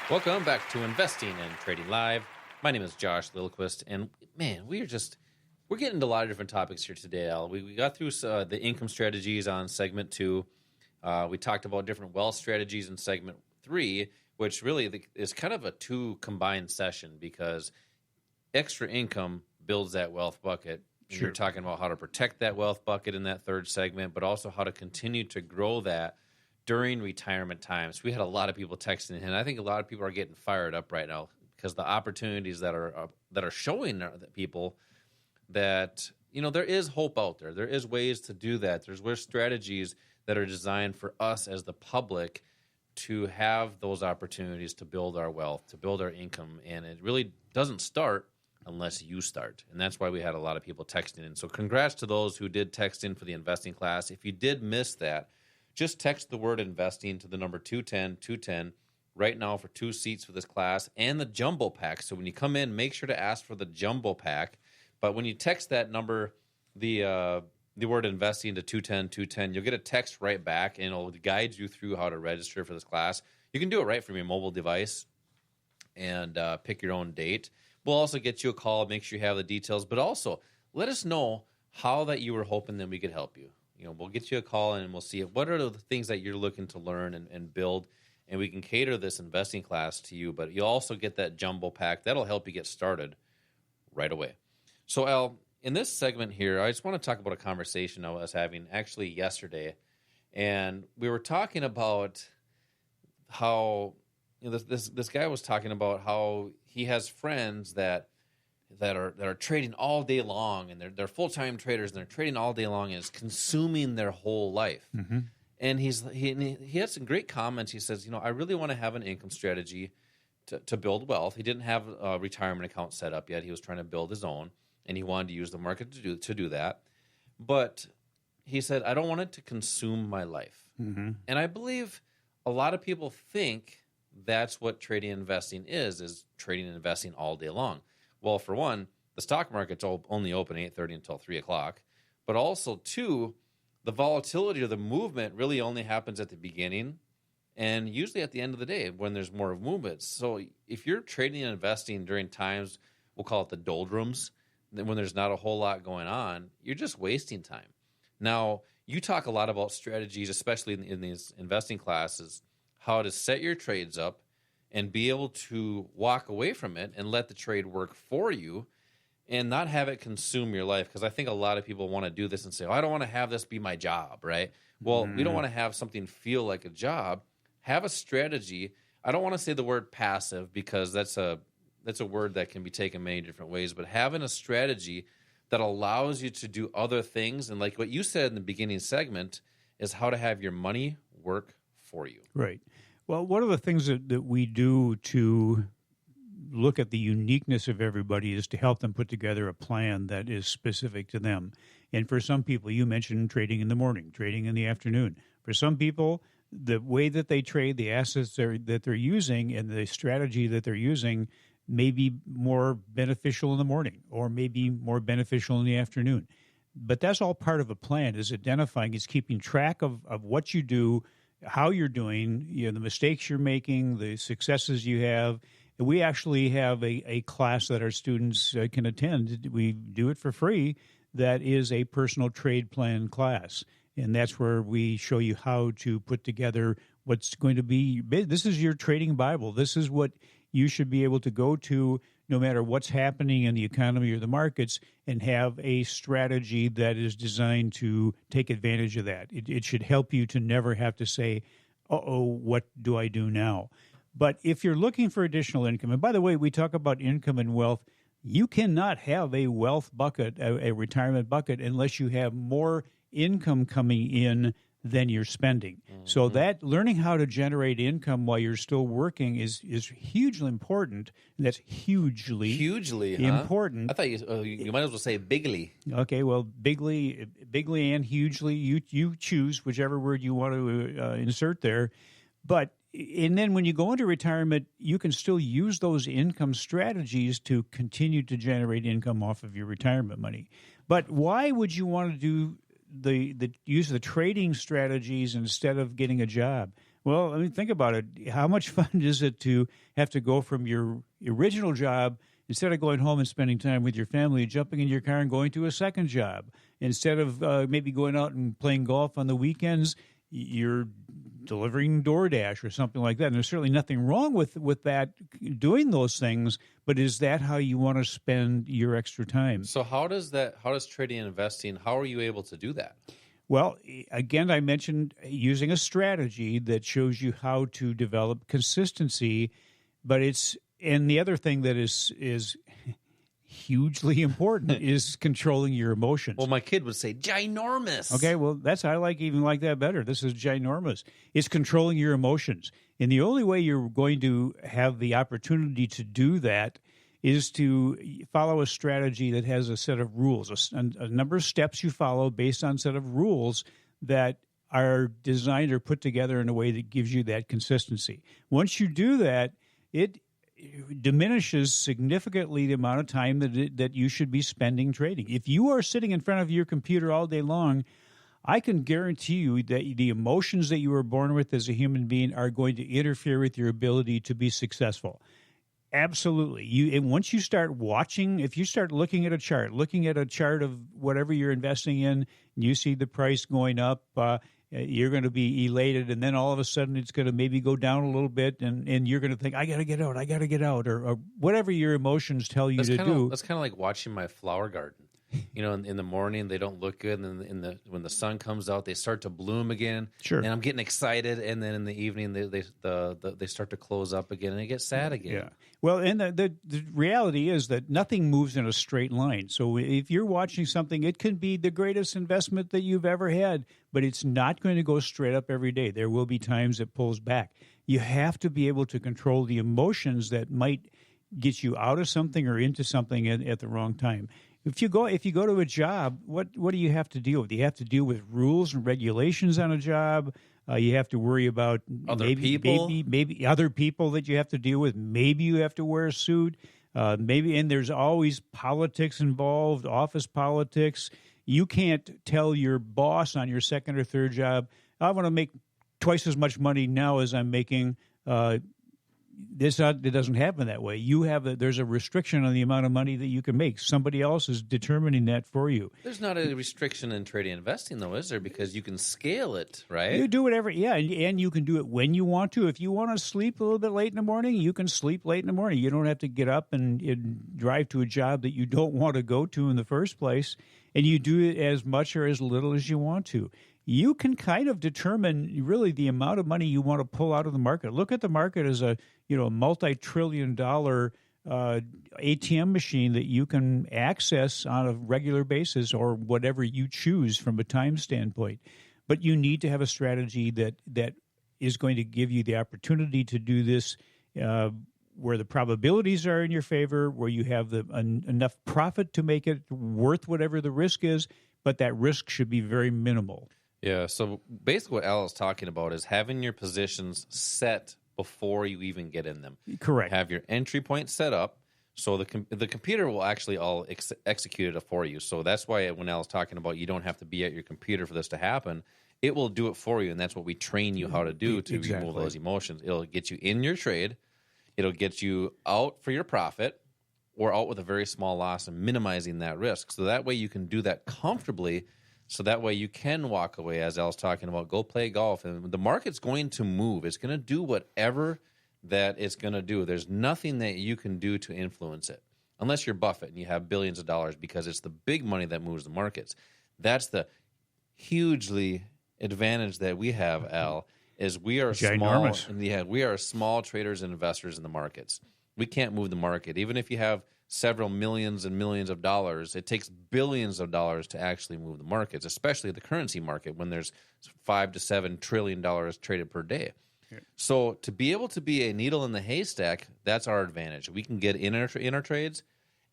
Welcome back to Investing and Trading Live. My name is Josh Lilquist, and man, we're getting into a lot of different topics here today, Al. We got through the income strategies on segment 2. We talked about different wealth strategies in segment 3, which really is kind of a 2 combined session because extra income builds that wealth bucket. And Sure. You're talking about how to protect that wealth bucket in that 3rd segment, but also how to continue to grow that during retirement times. We had a lot of people texting in, and I think a lot of people are getting fired up right now because the opportunities that are showing people that there is hope out there. There is ways to do that. There's strategies that are designed for us as the public to have those opportunities to build our wealth, to build our income, and it really doesn't start unless you start. And that's why we had a lot of people texting in. So congrats to those who did text in for the investing class. If you did miss that, just text the word investing to the number 210 right now for 2 seats for this class and the jumbo pack. So when you come in, make sure to ask for the jumbo pack. But when you text that number, the word investing to 210, you'll get a text right back, and it'll guide you through how to register for this class. You can do it right from your mobile device and pick your own date. We'll also get you a call, make sure you have the details, but also let us know how that you were hoping that we could help you. We'll get you a call and we'll see what are the things that you're looking to learn and build, and we can cater this investing class to you, but you'll also get that jumbo pack. That'll help you get started right away. So, Al, in this segment here, I just want to talk about a conversation I was having actually yesterday, and we were talking about how this guy was talking about how he has friends that are trading all day long, and they're full-time traders, and they're trading all day long, and it's consuming their whole life. Mm-hmm. And he had some great comments. He says, I really want to have an income strategy to build wealth. He didn't have a retirement account set up yet. He was trying to build his own, and he wanted to use the market to do that. But he said, I don't want it to consume my life. Mm-hmm. And I believe a lot of people think that's what trading and investing is trading and investing all day long. Well, for one, the stock market's only open 8:30 until 3 o'clock. But also, 2, the volatility or the movement really only happens at the beginning and usually at the end of the day when there's more movement. So if you're trading and investing during times, we'll call it the doldrums, when there's not a whole lot going on, you're just wasting time. Now, you talk a lot about strategies, especially in these investing classes, how to set your trades up and be able to walk away from it and let the trade work for you and not have it consume your life. Because I think a lot of people want to do this and say, I don't want to have this be my job, right? Well, we don't want to have something feel like a job. Have a strategy. I don't want to say the word passive because that's a word that can be taken many different ways, but having a strategy that allows you to do other things, and like what you said in the beginning segment, is how to have your money work for you. Right. Well, one of the things that we do to look at the uniqueness of everybody is to help them put together a plan that is specific to them. And for some people, you mentioned trading in the morning, trading in the afternoon. For some people, the way that they trade, the assets that they're using, and the strategy that they're using may be more beneficial in the morning or maybe more beneficial in the afternoon. But that's all part of a plan, is identifying, is keeping track of what you do, how you're doing, the mistakes you're making, the successes you have. We actually have a class that our students can attend. We do it for free. That is a personal trade plan class. And that's where we show you how to put together what's going to be. This is your trading Bible. This is what you should be able to go to no matter what's happening in the economy or the markets, and have a strategy that is designed to take advantage of that. It should help you to never have to say, what do I do now? But if you're looking for additional income, and by the way, we talk about income and wealth, you cannot have a wealth bucket, a retirement bucket, unless you have more income coming in than you're spending. Mm-hmm. So that learning how to generate income while you're still working is hugely important. And that's hugely important. I thought you might as well say bigly. Okay, well, bigly and hugely, you choose whichever word you want to insert there. And then when you go into retirement, you can still use those income strategies to continue to generate income off of your retirement money. But why would you want to do the use of the trading strategies instead of getting a job? Well, I mean, think about it. How much fun is it to have to go from your original job, instead of going home and spending time with your family, jumping in your car and going to a second job? Instead of maybe going out and playing golf on the weekends, you're delivering DoorDash or something like that. And there's certainly nothing wrong with that, doing those things, but is that how you want to spend your extra time? So how does trading and investing, how are you able to do that? Well, again, I mentioned using a strategy that shows you how to develop consistency, and the other thing that is hugely important is controlling your emotions. Well, my kid would say ginormous. Okay, well, I like that better. This is ginormous. It's controlling your emotions. And the only way you're going to have the opportunity to do that is to follow a strategy that has a set of rules, a number of steps you follow based on a set of rules that are designed or put together in a way that gives you that consistency. Once you do that, it diminishes significantly the amount of time that you should be spending trading. If you are sitting in front of your computer all day long, I can guarantee you that the emotions that you were born with as a human being are going to interfere with your ability to be successful. Absolutely. And once you start watching, if you start looking at a chart of whatever you're investing in, and you see the price going up, you're going to be elated, and then all of a sudden it's going to maybe go down a little bit, and you're going to think, I got to get out, or whatever your emotions tell you to do. That's kind of like watching my flower garden. In the morning they don't look good, and then when the sun comes out, they start to bloom again. Sure. And I'm getting excited, and then in the evening they start to close up again, and it gets sad again. Yeah. Well, and the reality is that nothing moves in a straight line. So if you're watching something, it can be the greatest investment that you've ever had, but it's not going to go straight up every day. There will be times it pulls back. You have to be able to control the emotions that might get you out of something or into something at the wrong time. If you go to a job, what do you have to deal with? You have to deal with rules and regulations on a job. You have to worry about maybe other people that you have to deal with. Maybe you have to wear a suit. And there's always politics involved, office politics. You can't tell your boss on your second or third job, I want to make twice as much money now as I'm making. It doesn't happen that way. There's a restriction on the amount of money that you can make. Somebody else is determining that for you. There's not a restriction in trading and investing, though, is there? Because you can scale it, right? You do whatever, yeah, and you can do it when you want to. If you want to sleep a little bit late in the morning, you can sleep late in the morning. You don't have to get up and drive to a job that you don't want to go to in the first place, and you do it as much or as little as you want to. You can kind of determine really the amount of money you want to pull out of the market. Look at the market as a multi-trillion-dollar ATM machine that you can access on a regular basis or whatever you choose from a time standpoint. But you need to have a strategy that is going to give you the opportunity to do this where the probabilities are in your favor, where you have enough profit to make it worth whatever the risk is, but that risk should be very minimal. Yeah, so basically what Al is talking about is having your positions set before you even get in them. Correct. Have your entry point set up, so the computer will actually all execute it for you. So that's why when Al is talking about you don't have to be at your computer for this to happen, it will do it for you, and that's what we train you how to do to remove those emotions. It'll get you in your trade. It'll get you out for your profit or out with a very small loss and minimizing that risk. So that way you can do that comfortably. So that way you can walk away, as Al's talking about, go play golf. And the market's going to move. It's going to do whatever that it's going to do. There's nothing that you can do to influence it, unless you're Buffett and you have billions of dollars, because it's the big money that moves the markets. That's the hugely advantage that we have, Al, is we are ginormous. We are small traders and investors in the markets. We can't move the market. Even if you have several millions and millions of dollars, it takes billions of dollars to actually move the markets, especially the currency market when there's $5 to $7 trillion traded per day. Yeah. So to be able to be a needle in the haystack, that's our advantage. We can get in our trades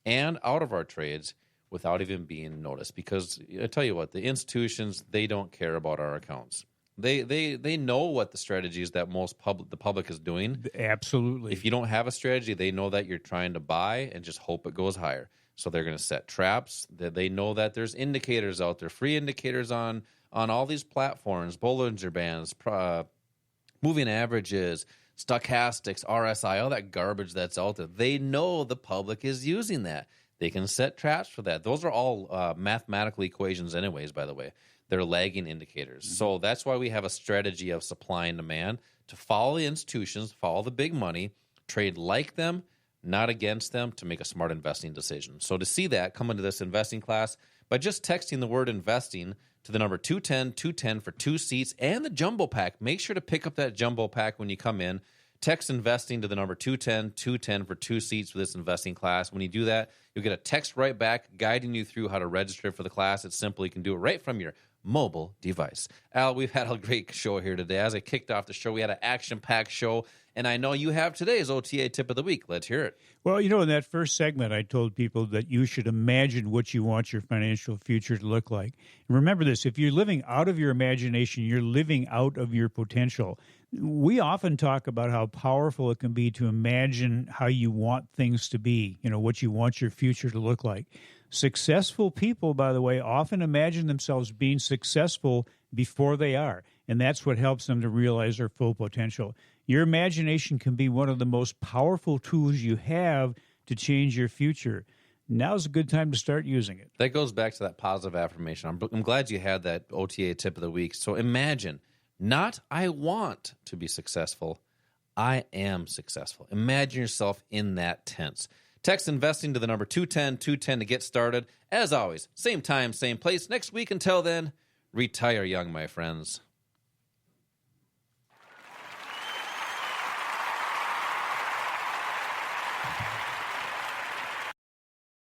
and out of our trades without even being noticed, because I tell you what, the institutions, they don't care about our accounts. They know what the strategies that the public is doing. Absolutely. If you don't have a strategy, they know that you're trying to buy and just hope it goes higher. So they're going to set traps. They know that there's indicators out there, free indicators on all these platforms, Bollinger Bands, moving averages, stochastics, RSI, all that garbage that's out there. They know the public is using that. They can set traps for that. Those are all mathematical equations anyways, by the way. They're lagging indicators. Mm-hmm. So that's why we have a strategy of supply and demand to follow the institutions, follow the big money, trade like them, not against them, to make a smart investing decision. So to see that, come into this investing class by just texting the word investing to the number 210 for 2 seats and the jumbo pack. Make sure to pick up that jumbo pack when you come in. Text investing to the number 210 for 2 seats for this investing class. When you do that, you'll get a text right back guiding you through how to register for the class. It's simple. You can do it right from your mobile device. Al, we've had a great show here today. As I kicked off the show, we had an action-packed show, and I know you have today's OTA tip of the week. Let's hear it. Well, in that first segment, I told people that you should imagine what you want your financial future to look like. And remember this, if you're living out of your imagination, you're living out of your potential. We often talk about how powerful it can be to imagine how you want things to be, what you want your future to look like. Successful people, by the way, often imagine themselves being successful before they are, and that's what helps them to realize their full potential. Your imagination can be one of the most powerful tools you have to change your future. Now's a good time to start using it. That goes back to that positive affirmation. I'm glad you had that OTA tip of the week. So imagine, not I want to be successful, I am successful. Imagine yourself in that tense. Text investing to the number 210 to get started. As always, same time, same place next week. Until then, retire young, my friends.